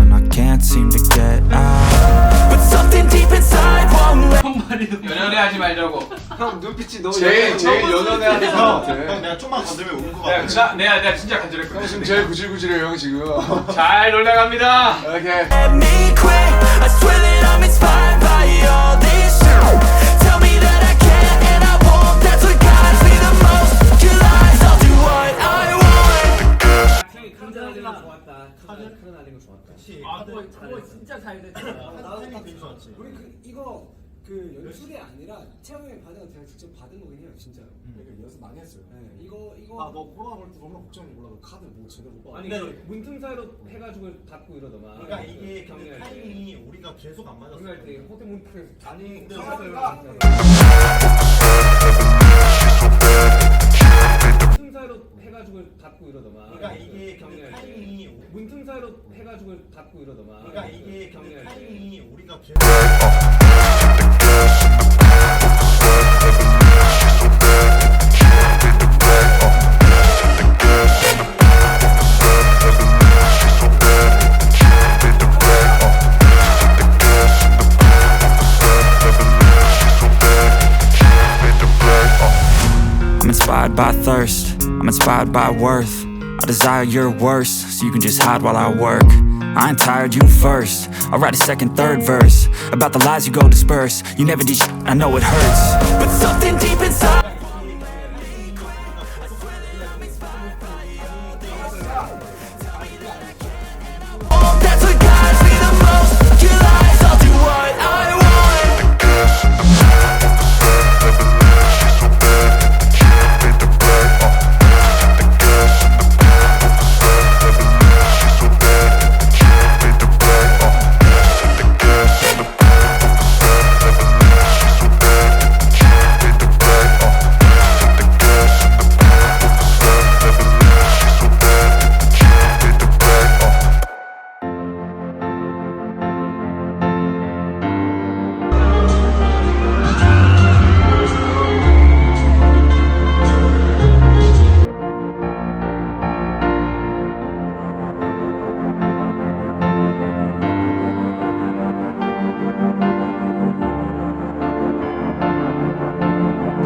and I can't seem to get out. But something deep inside won't let. 연연해하지 말자고. 형 눈빛이 너무 제일 연연해야 되는 것 같아. 내가 좀만 건드리면 우는 거 같아. 내가 진짜 간절했거든. 형 지금 제일 구질구질해요 형 지금. 잘 놀러갑니다. 이렇게. Let me quit. I swear that I'm inspired by all this shit. Tell me that I can't and I won't. That's what guides me the most. Your lies, I'll do what I want. 카드 날리는 거 좋았다. 카드 날리는 거 좋았다. 아, 그거 진짜 잘 됐다. 나도 되게 좋았지. 우리 이거 연출이 아니라 채영이 반응은 제가 직접 받은 거긴 해요 진짜로. 그러니까 연습 많이 했어요. 네. 이거 너 코로나 볼 때 너무 걱정이 몰라. 너 카드 뭐 제대로 못 봐. 아니 문틈 사이로 해가지고 닫고 이러더만. 그러니까 이게 근데 타이밍이 우리가 계속 안 맞았어. 경기할 때 호텔 문틈 아니 근데 문틈 사이로 해가지고 닫고 이러더만. 그러니까 이게 근데 타이밍이 문틈 사이로 해가지고 닫고 이러더만. 그러니까 이게 근데 타이밍이 우리가 계속 I'm inspired by thirst, I'm inspired by worth. I desire your worst, so you can just hide while I work. I ain't tired, you first. I'll write a second, third verse about the lies you go disperse. You never did shit, I know it hurts, but something deep inside. That's what guides me the most. Your lies, I'll do what I want.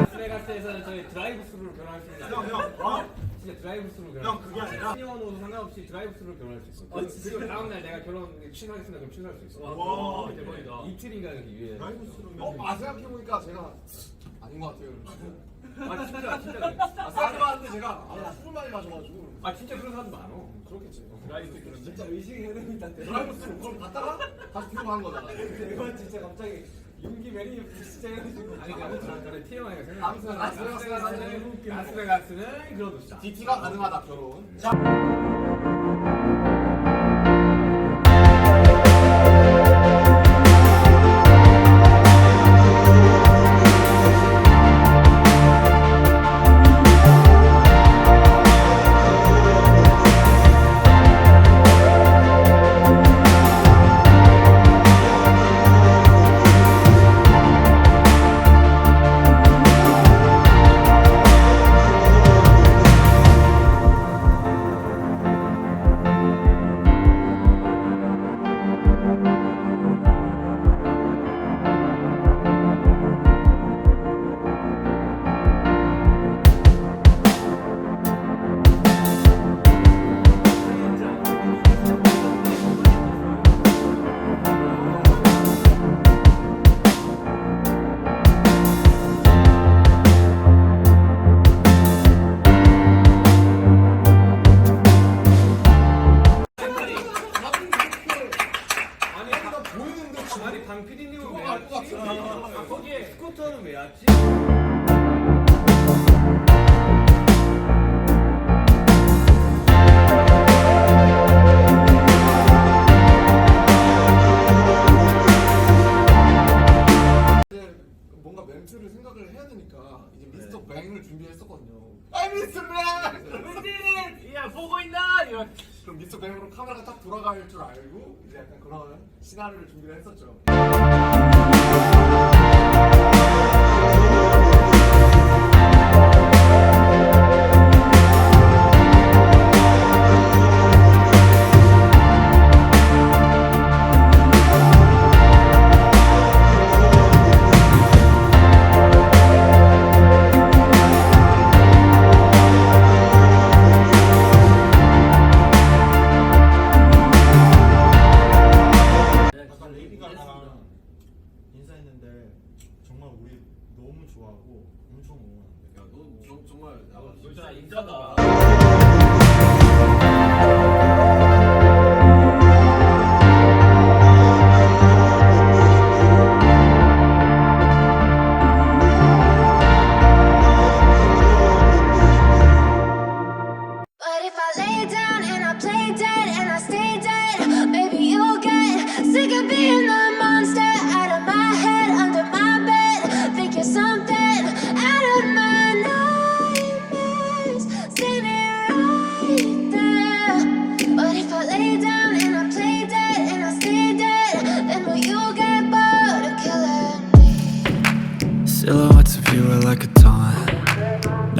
라스베가스에서는 저희 드라이브스루로 변할 수 있는. 진짜 드라이브스루로 변할 수 있어. 그게 아니라 신영원호도 상관없이 드라이브스루로 변할 수 있어. 그리고 다음날 내가 결혼 취소하겠습니다. 그럼 취소할 수 있어. 와, 대박이다. 이틀인가 이렇게 유예. 생각해보니까 제가 아닌 것 같아요. 아 진짜 그래. 생각해봤는데 제가 술을 많이 마셔가지고. 아 진짜 그런 사람도 많어. 그렇겠지. 드라이브 그런 진짜 의식의 흐름이 있다는데. 드라이브스루 그걸 갔다가 다시 뒤로 가는 거잖아. 이건 진짜 갑자기 윤기 메리 진짜 해가지고. 아니 그래 TMI가 생각. 아무튼 라스베가스는 그런 곳이다. DT가 가능하다 결혼. 아니 방 PD님은 왜 왔지? 거기에 스쿠터는 왜 왔지? 뭔가 멘트를 생각을 해야 되니까 이제 미스터 뱅을 준비했었거든요. 아 미스터 뱅! 야 보고 있나? 이런. 그럼 미스터 뱅으로 카메라가 딱 돌아갈 줄 알고 이제 약간 그런 시나리오를 준비를 했었죠.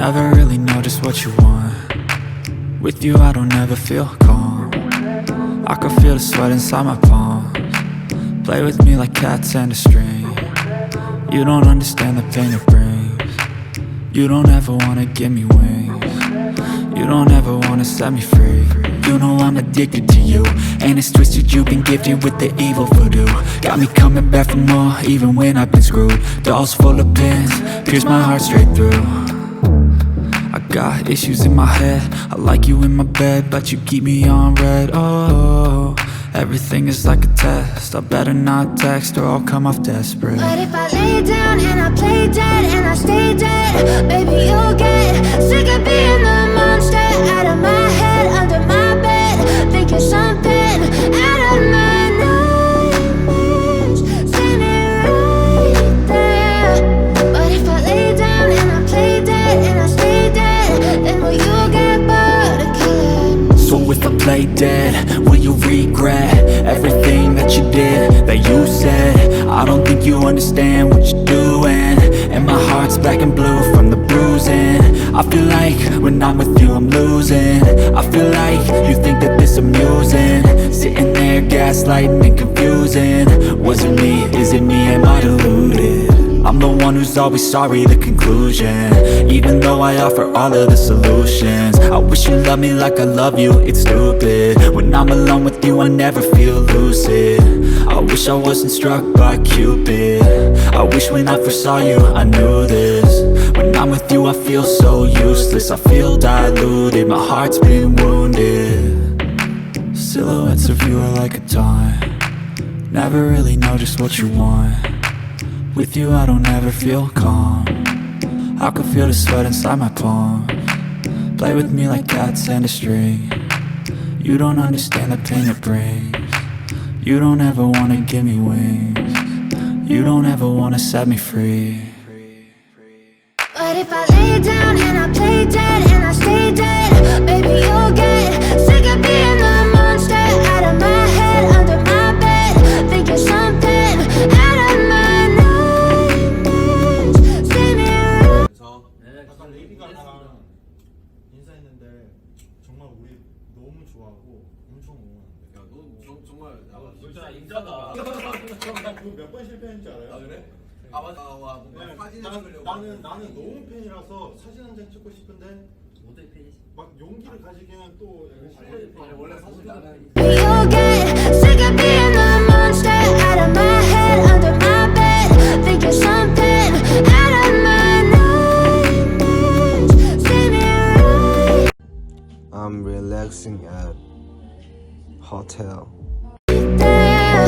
Never really know just what you want. With you I don't ever feel calm. I can feel the sweat inside my palms. Play with me like cats and a string. You don't understand the pain it brings. You don't ever wanna give me wings. You don't ever wanna set me free. You know I'm addicted to you, and it's twisted, you've been gifted with the evil voodoo. Got me coming back for more, even when I've been screwed. Dolls full of pins, pierce my heart straight through. I got issues in my head, I like you in my bed, but you keep me on red. Oh, everything is like a test, I better not text or I'll come off desperate. But if I lay down and I play dead and I stay dead, baby you'll get sick of being the monster out of my head, under my bed, thinking something out of my nightmares, standing right there. But if I lay down and I play dead and I stay dead, then will you get bored of killing? So if I play dead, will you regret everything that you did, that you said? I don't think you understand what you're doing, and my heart's black and blue from the bruising. I feel like when I'm with you I'm losing. I feel like you think that this amusing, sitting there gaslighting and confusing. Was it me? Is it me? Am I deluded? I'm the one who's always sorry, the conclusion. Even though I offer all of the solutions, I wish you loved me like I love you, it's stupid. When I'm alone with you I never feel lucid. I wish I wasn't struck by Cupid. I wish when I first saw you I knew this. When I'm with you I feel so useless, I feel diluted, my heart's been wounded. Silhouettes of you are like a taunt. Never really know just what you want. With you I don't ever feel calm. I can feel the sweat inside my palms. Play with me like cats and a string. You don't understand the pain it brings. You don't ever wanna give me wings. You don't ever wanna set me free. But if I lay down and I play dead and I stay dead, baby you'll get sick of being the monster out of my head, under my bed, thinking something out of my nightmares, standing right. 그래서 아까 레이디가랑 인사했는데 정말 우리 너무 좋아하고 엄청 응원한대. 야, 너 정말 진짜 인자다. 몇 번 실패했는지 알아요? 아 그래? 아 맞아. 와 뭔가 사진을 찍으려고. 나는 너무 팬이라서 사진 한 장 찍고 싶은데 모델 팬이지. 막 용기를 가지기는 또 아니 원래 사실 나는 You'll get sick of being the monster out of my head, under my bed, thinking something out of my nightmares, standing right I'm relaxing at hotel. there.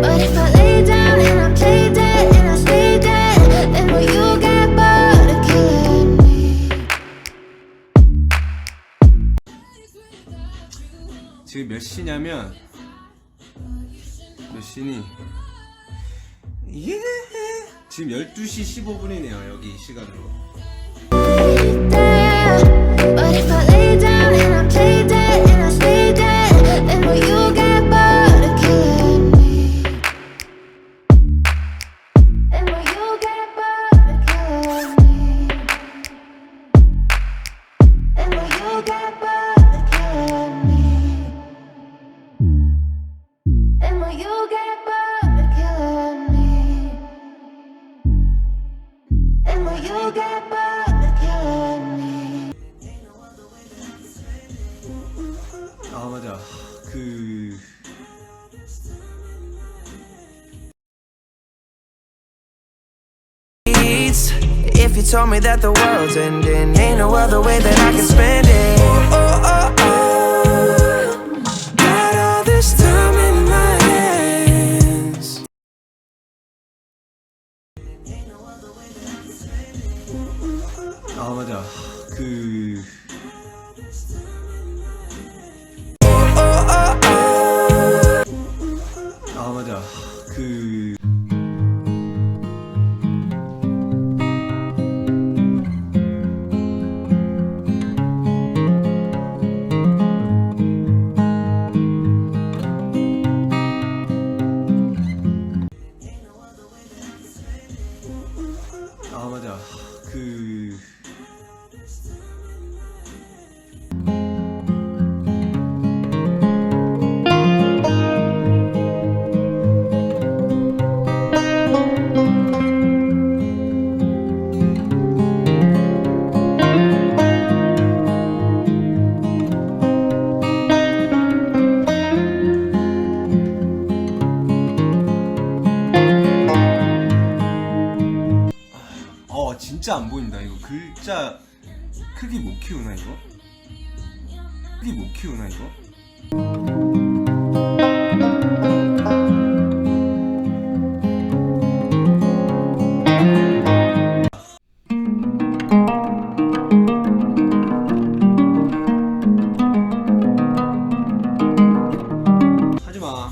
But if I lay down and I play dead and I stay dead, then will you get bored of killing me? 지금 몇 시냐면 몇 시니? 예. 지금 12시 15분이네요 여기 시간으로. There. But if I lay down and I play dead and I stay dead, then will you get bored of killing me? Then will you get bored of killing me? Then will you get bored of killing me? Then will you get bored of killing me? Then will you get bored of killing me? 아 맞아 그 If you told me that the world's ending, ain't no other way that I can spend it. Got all this time in my hands. 아 맞아 그 아 맞아 그 진짜 안 보인다. 이거 글자 크기 못 키우나 이거? 크기 못 키우나 이거? 하지마.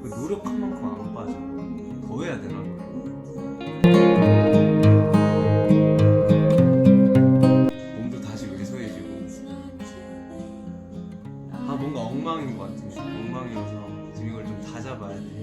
노력한 만큼 안 빠져. 더 해야 되나? 몸도 다시 왜소해지고. 아 뭔가 엉망인 것 같아. 엉망이어서 지금 이걸 좀 다 잡아야 돼.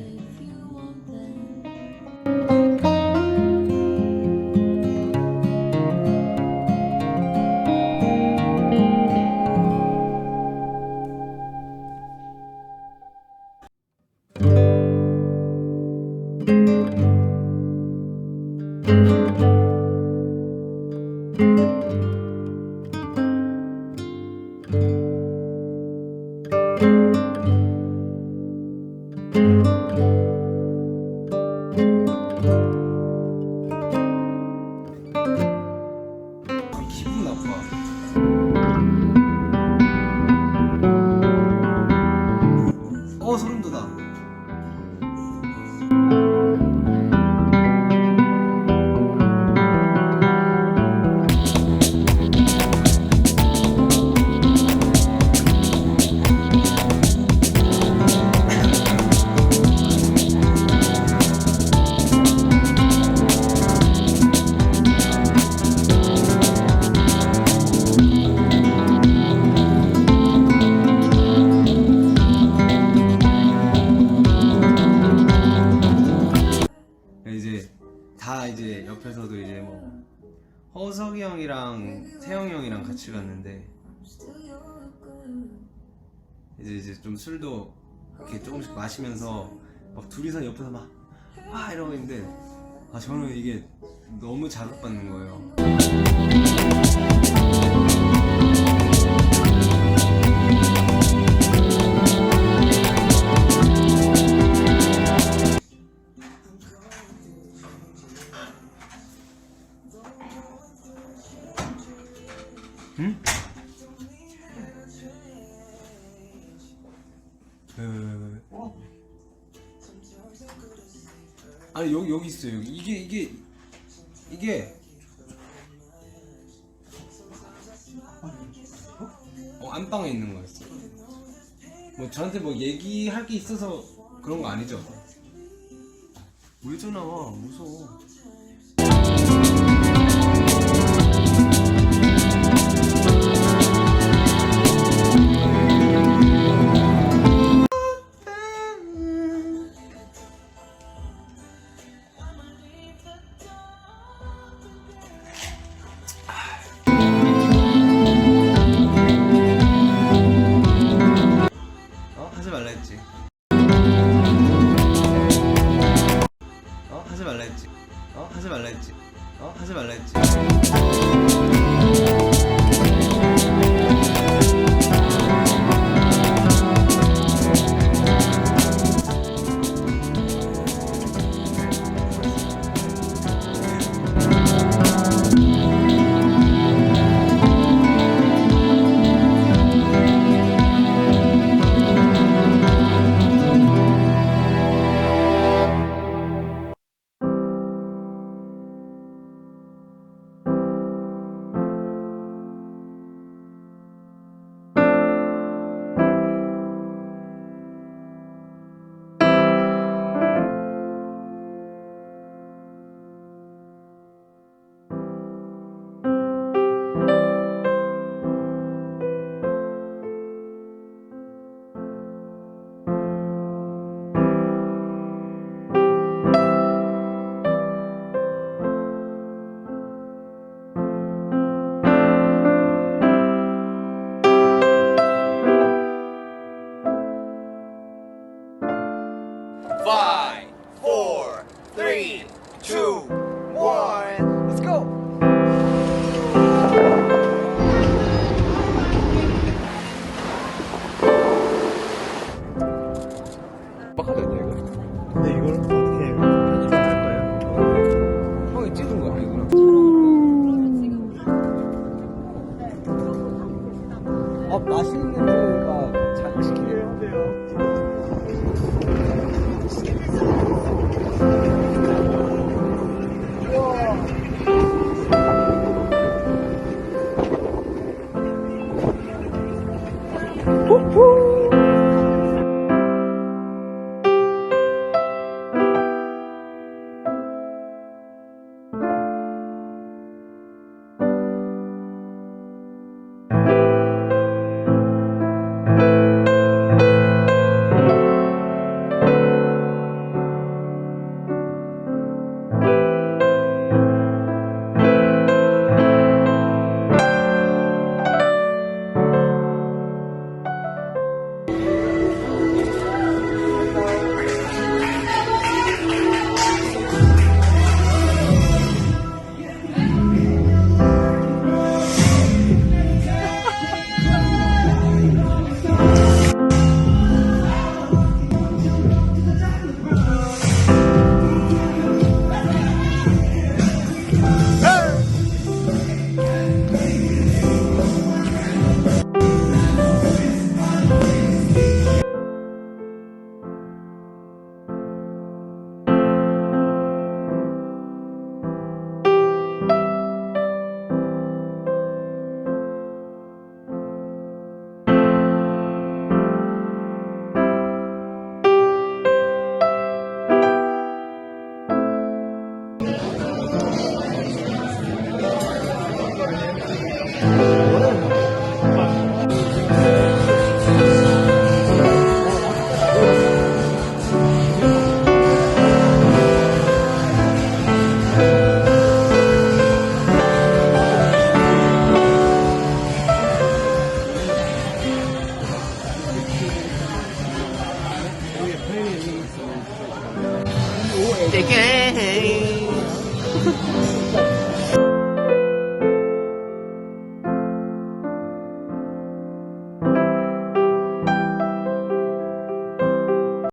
기분 나빠. 소름 돋아. 이제 옆에서도 이제 뭐 허석이 형이랑 태영이 형이랑 같이 갔는데 이제 좀 술도 이렇게 조금씩 마시면서 막 둘이서 옆에서 막 이러고 있는데 저는 이게 너무 자극받는 거예요. 응? 아니 여기 있어요. 이게 안방에 있는 거였어. 뭐 저한테 뭐 얘기할 게 있어서 그런 거 아니죠? 왜 전화 와? 무서워. 하지 말라 했지. 하지 말라 했지. 맛있는 냄새가 자극시키긴 한데요. Taking